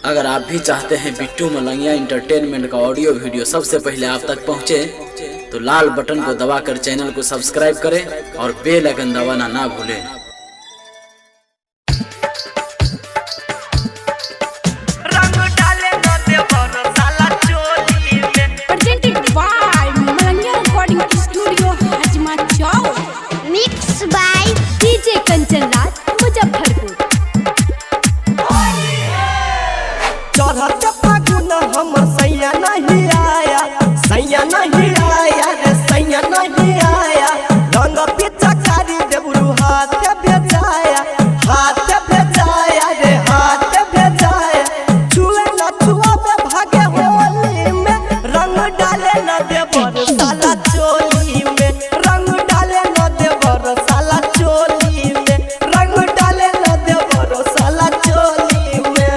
अगर आप भी चाहते हैं बिट्टू मलंगिया इंटरटेनमेंट का ऑडियो वीडियो सबसे पहले आप तक पहुंचे, तो लाल बटन को दबाकर चैनल को सब्सक्राइब करें और बेल आइकन दबाना ना भूलें। चढ़त फागुन हमर सैया नहीं आया, सैया नहीं आया रे सैया नहीं आया। रंग पिचकारी देबरू हाथ भेजाया, हाथ भेजाया रे हाथ भेजाया। छुए न छुआबे भागे होली में, रंग डाले न देवर साला चोली में, रंग डाले न देवर साला चोली में, रंग डाले न देवर साला चोली में,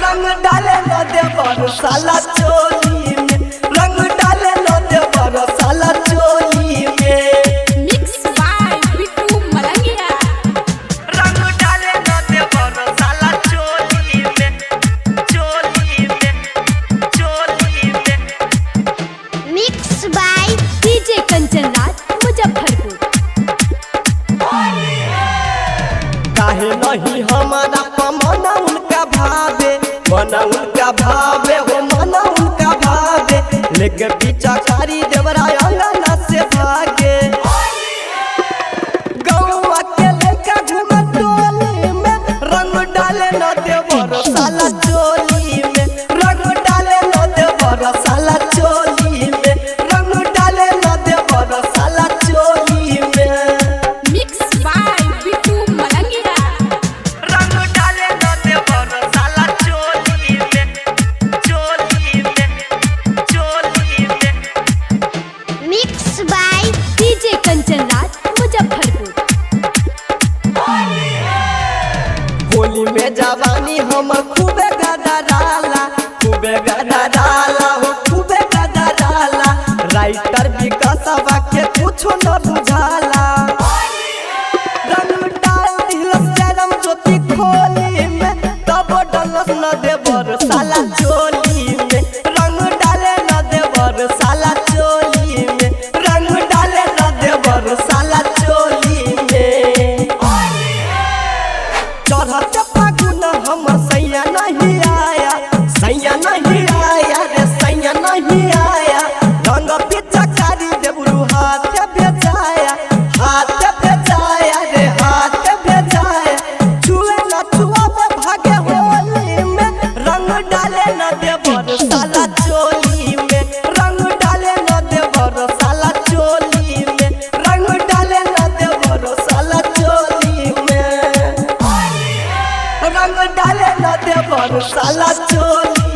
रंग डाले न देवर साला चोली में, रंग डाले न देवर साला चोली में। Mix by Bittu Malangiya. रंग डाले न देवर साला चोली में, चोली में, चोली में। Mix by DJ Kanchan Raj Muzaffarpur. काहे नहीं हमारा पमना उनका भावे, मना उनका भावे हो मना उनका भावे। लेके पीछा कारी देवरा अंगना से भागे, गौवा के लेके घूमे टोली में, रंग डाले न देवर साला चोली में, रंग डाले न देवर साला चोली में, रंग डाले न देवर साला चोली में। Mix by Bittu Malangiya. रंग डाले न देवर साला चोली में, चोली में, चोली में। Mix by DJ Kanchan Raj Muzaffarpur. Holi में जवानी हम खूबे गदा डाला, खूबे गदा डाला हो खूबे गदा डाला। राइटर विकासवा के कुछ न बुझाला, रंग डाल दिलस जरम ज्योति खोली में, तब डलस न देवर साला चोली में, रंग डाले न देवर साला चोली में, रंग डाले न देवर साला चोली में। चढ़त फागुन हमर सैया नहीं आया, सैया नहीं आया रे सैया नहीं आया। रंग पिचकारी देबरू हाथ भेजाया, हाथ भेजाया रे हाथ भेजाया। छुए न छुआबे भागे होली में, रंग डाले न देवर साला चोली में, रंग डाले न देवर साला चोली में, रंग डाले न देवर साला चोली में, रंग डाले न देवर साला चोली।